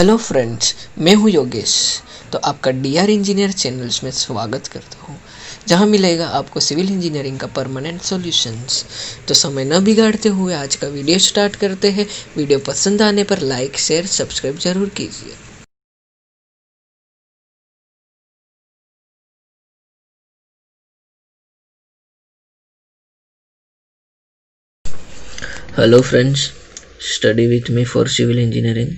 Hello friends, मैं हूं योगेश। तो आपका डीआर इंजीनियर चैनल्स में स्वागत करता हूं, जहां मिलेगा आपको सिविल इंजीनियरिंग का परमानेंट सॉल्यूशंस। तो समय न बिगाड़ते हुए आज का वीडियो स्टार्ट करते हैं। वीडियो पसंद आने पर लाइक शेयर सब्सक्राइब जरूर कीजिए। Hello friends, study with me for civil engineering.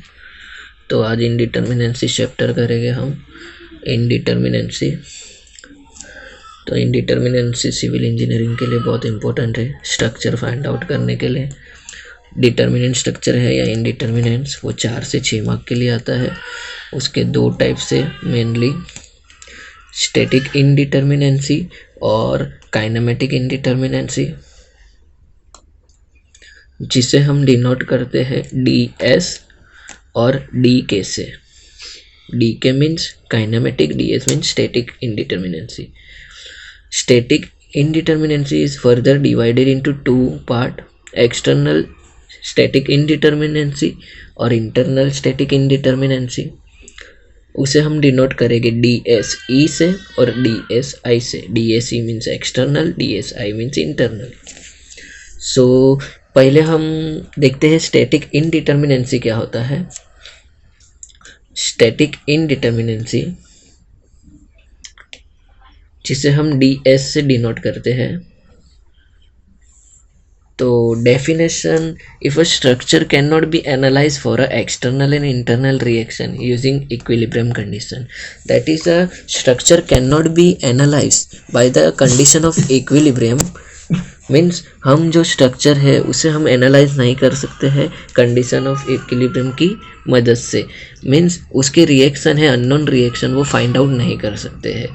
तो आज इनडिटर्मिनेंसी चैप्टर करेंगे हम। इनडिटर्मिनेंसी तो इनडिटर्मिनेंसी सिविल इंजीनियरिंग के लिए बहुत इंपॉर्टेंट है स्ट्रक्चर फाइंड आउट करने के लिए। डिटर्मिनेंट स्ट्रक्चर है या इनडिटर्मिनेंट्स, वो 4 से 6 मार्क के लिए आता है। उसके 2 टाइप से मेनली स्टैटिक इनडिटर्मिनेंसी और काइनेमेटिक इनडिटर्मिनेंसी, जिसे हम डिनोट करते हैं ds और dk से। dk means kinematic, ds means static indeterminacy. Static indeterminacy is further divided into 2 parts: external static indeterminacy और internal static indeterminacy। उसे हम डिनोट करेंगे DSE से और DSI से। DSE means external, DSI means internal. So पहले हम देखते हैं स्टैटिक इनडिटर्मिनेंसी क्या होता है। स्टैटिक इनडिटर्मिनेंसी, जिसे हम ds से डिनोट करते हैं। तो definition: if a structure can not be analyse for a external and internal reaction using equilibrium condition, that is a structure can not be analyze by the condition of equilibrium. Means हम जो structure है उसे हम analyse नहीं कर सकते हैं condition of equilibrium की मदद से। मीन्स उसके रिएक्शन है अननोन रिएक्शन, वो फाइंड आउट नहीं कर सकते हैं।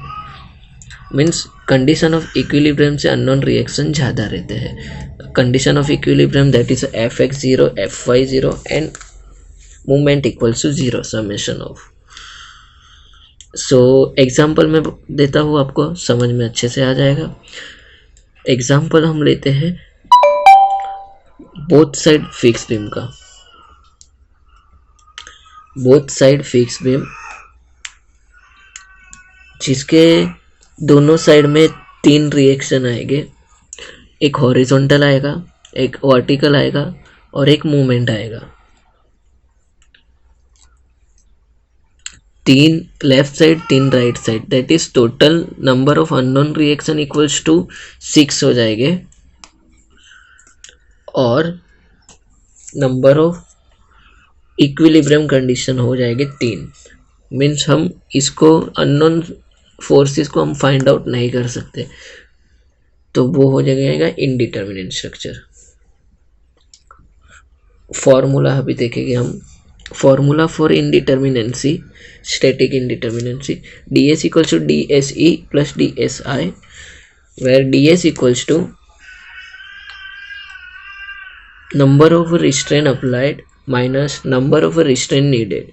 मीन्स कंडीशन ऑफ इक्विलिब्रियम से अननोन रिएक्शन ज़्यादा रहते हैं। Condition of equilibrium that is fx0 fy0 and movement equals to 0 summation of. So example में देता हूँ, आपको समझ में अच्छे से आ जाएगा। एग्जाम्पल हम लेते हैं बोथ साइड फिक्स बीम का। बोथ साइड फिक्स बीम, जिसके दोनों साइड में 3 रिएक्शन आएंगे। एक हॉरिजॉन्टल आएगा, एक वर्टिकल आएगा और एक मूवमेंट आएगा। 3 left side 3 right side, that is total number of unknown reaction equals to 6 हो जाएंगे। और नंबर ऑफ इक्विलिब्रियम कंडीशन हो जाएंगे 3। मीन्स हम इसको अननोन फोर्सेस को हम फाइंड आउट नहीं कर सकते, तो वो हो जाएगा इनडिटर्मिनेट स्ट्रक्चर। फॉर्मूला अभी देखेंगे हम। Formula for indeterminacy, static indeterminacy: ds equals to dse plus dsi, where ds equals to number of restraint applied minus number of restraint needed.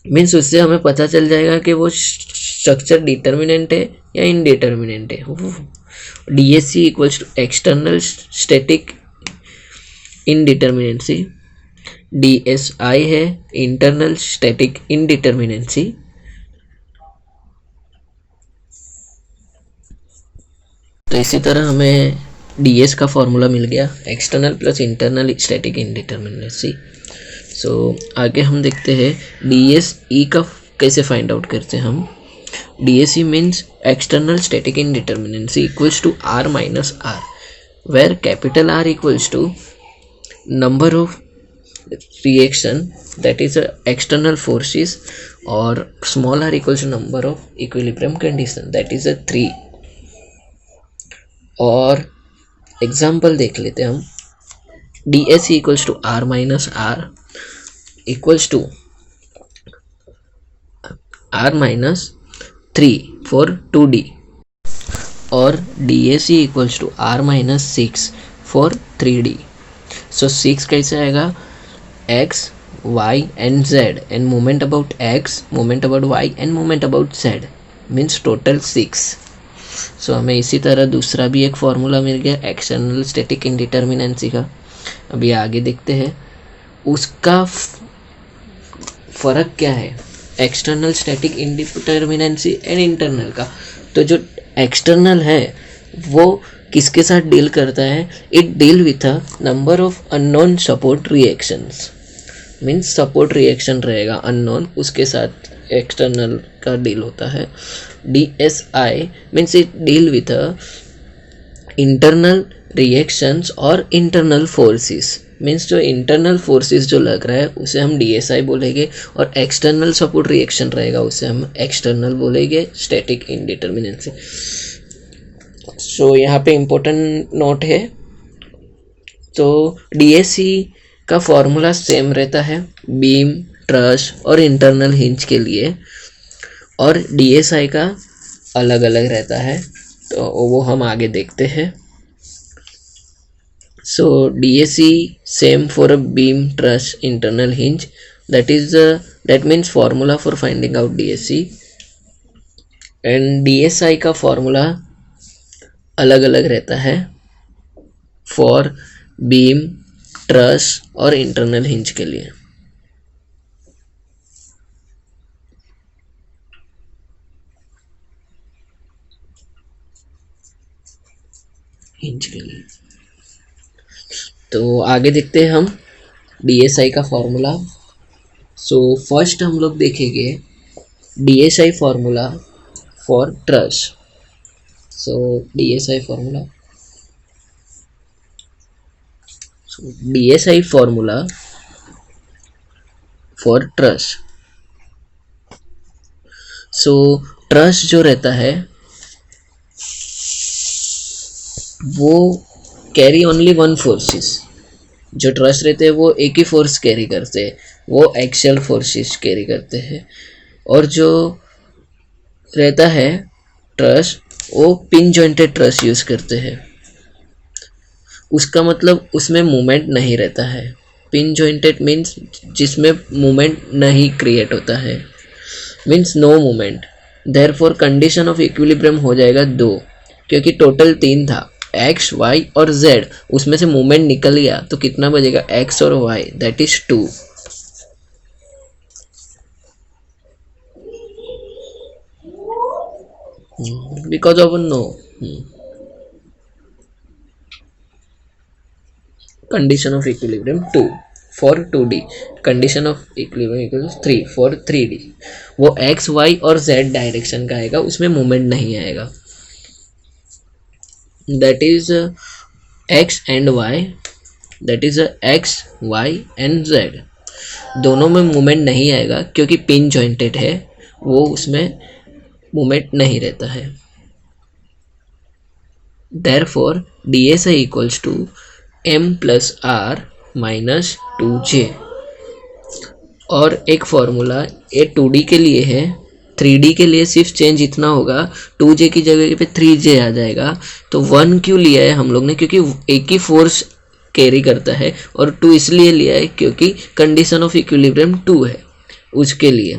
Means उससे हमें पता चल जाएगा कि वो स्ट्रक्चर डिटर्मिनेंट है या इनडिटर्मिनेंट है। DSC equals to external static indeterminacy, DSI है इंटरनल स्टैटिक इनडिटर्मिनेंसी। तो इसी तरह हमें DS का फॉर्मूला मिल गया, external plus internal static indeterminacy. So आगे हम देखते हैं DSE का कैसे फाइंड आउट करते हैं हम। DSE means external static indeterminacy equals to R minus R, where capital R equals to number of reaction that is external forces और small r equals to number of equilibrium condition that is 3। और example देख लेते हैं हम। DSE equals to R minus R equals to R minus 3 for 2D, और DSE equals to R minus 6 for 3D। So 6 कैसे आएगा? x, y and z and moment about x, moment about y and moment about z means total 6। सो हमें इसी तरह दूसरा भी एक formula मिल गया एक्सटर्नल स्टैटिक इनडिटर्मिनेंसी का। अभी आगे देखते हैं उसका फ़र्क क्या है एक्सटर्नल स्टैटिक इंडिटरमिनेंसी एंड इंटरनल का। तो जो एक्सटर्नल है वो किसके साथ डील करता है, it deal with a number of unknown support reactions, means support reaction रहेगा अननोन, उसके साथ एक्सटर्नल का डील होता है। DSI means it deal with a internal reactions और इंटरनल फोर्सेस, मीन्स जो इंटरनल फोर्सेस जो लग रहा है उसे हम DSI बोलेंगे, और एक्सटर्नल सपोर्ट रिएक्शन रहेगा उसे हम एक्सटर्नल बोलेंगे, स्टैटिक इंडिटरमिनेंसी। सो यहाँ पे इम्पोर्टेंट नोट है, तो DSC का फॉर्मूला सेम रहता है बीम, ट्रस और इंटरनल हिंज के लिए, और DSI का अलग अलग रहता है, तो वो हम आगे देखते हैं। So DSC same for a beam, truss, internal hinge. That means formula for finding out DSC, and DSI का formula अलग अलग रहता है for beam, truss और internal hinge के लिए। हिंज के लिए तो आगे देखते हैं हम DSI का फॉर्मूला। सो फर्स्ट हम लोग देखेंगे DSI formula for truss. So DSI formula, DSI formula for truss. So truss जो रहता है वो कैरी ओनली वन फोर्सेस, जो ट्रस रहते हैं वो एक ही फोर्स कैरी करते हैं, वो एक्सियल फोर्सेस कैरी करते हैं, और जो रहता है ट्रस वो पिन जॉइंटेड ट्रस यूज करते हैं। उसका मतलब उसमें मूवमेंट नहीं रहता है, पिन जॉइंटेड मीन्स जिसमें मूवमेंट नहीं क्रिएट होता है, means no movement. Therefore condition of equilibrium हो जाएगा 2, क्योंकि टोटल 3 था x, y और z, उसमें से मूवमेंट निकल गया तो कितना बचेगा x और y, that is 2। Because of no condition of equilibrium 2 for 2D, condition of equilibrium equals 3 for 3D। वो x, y और z डायरेक्शन का आएगा, उसमें मूवमेंट नहीं आएगा, that is x and y, that is x, y and z, दोनों में movement नहीं आएगा क्योंकि पिन जॉइंटेड है, वो उसमें मूवमेंट नहीं रहता है। therefore DSI equals to m plus r minus 2j। और एक फॉर्मूला ये 2D के लिए है, 3D के लिए सिर्फ चेंज इतना होगा 2J की जगह पे 3J आ जाएगा। तो 1 क्यों लिया है हम लोग ने, क्योंकि एक ही फोर्स कैरी करता है, और 2 इसलिए लिया है क्योंकि कंडीशन ऑफ इक्विलिब्रियम 2 है उसके लिए,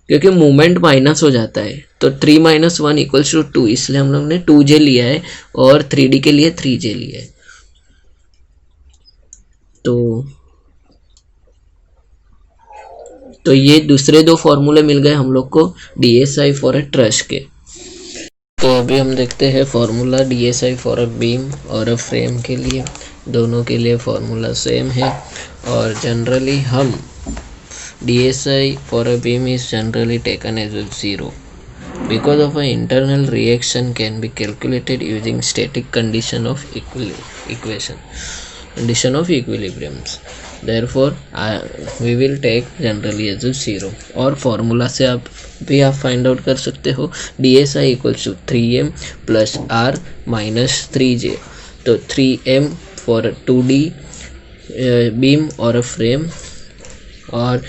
क्योंकि मूवमेंट माइनस हो जाता है, तो 3 - 1 इक्वल्स टू 2, इसलिए हम लोग ने 2J लिया है, और 3D के लिए 3J लिया है। तो ये दूसरे 2 फॉर्मूले मिल गए हम लोग को DSI फॉर अ ट्रस के। तो अभी हम देखते हैं formula DSI for a beam और अ फ्रेम के लिए, दोनों के लिए फॉर्मूला सेम है, और जनरली हम DSI for a beam is generally taken as 0 because of an internal reaction can be calculated using static condition of condition of equilibriums। therefore we will take generally as 0, और formula से आप भी आप find out कर सकते हो DSI equals to 3m plus r minus 3j। तो 3m for 2D beam और अ फ्रेम, और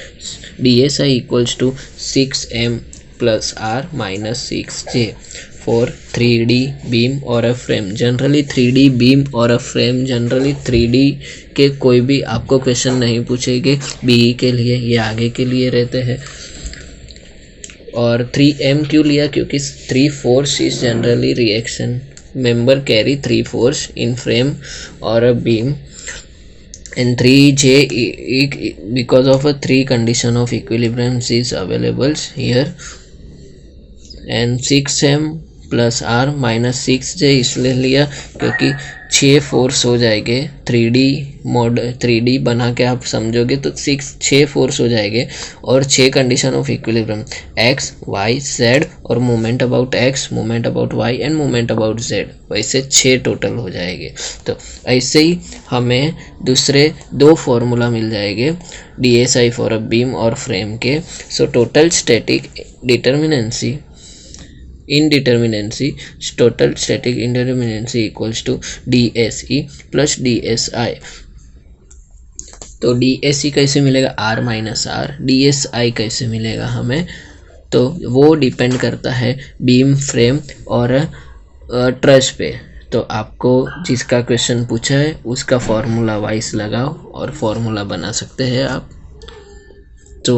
DSI equals to 6m plus r minus 6j for 3D beam और a frame. Generally 3D beam और a frame, generally 3D के कोई भी आपको question नहीं पूछेंगे, BE के लिए ये आगे के लिए रहते हैं। और 3m क्यों लिया, क्योंकि 3 force is generally reaction member carry 3 force in frame और a beam, and 3j because of a 3 condition of equilibrium is available here, and 6m plus r minus 6j इसलिए लिया क्योंकि 6 फोर्स हो जाएंगे, 3D बना के आप समझोगे तो 6 फोर्स हो जाएंगे, और 6 condition of equilibrium x y z और moment about x, moment about y end moment about z, वैसे 6 टोटल हो जाएंगे। तो ऐसे ही हमें दूसरे 2 फॉर्मूला मिल जाएंगे DSI फॉर अ बीम और फ्रेम के। So total static determinacy indeterminacy, total static indeterminacy equals to DSE plus DSI। तो DSE कैसे मिलेगा, R माइनस आर, DSI कैसे मिलेगा हमें, तो वो डिपेंड करता है बीम, फ्रेम और ट्रस पे। तो आपको जिसका क्वेश्चन पूछा है उसका फॉर्मूला वाइज लगाओ और फॉर्मूला बना सकते हैं आप। तो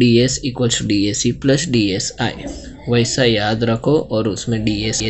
DS equals DSE plus DSI वैसा याद रखो, और उसमें DS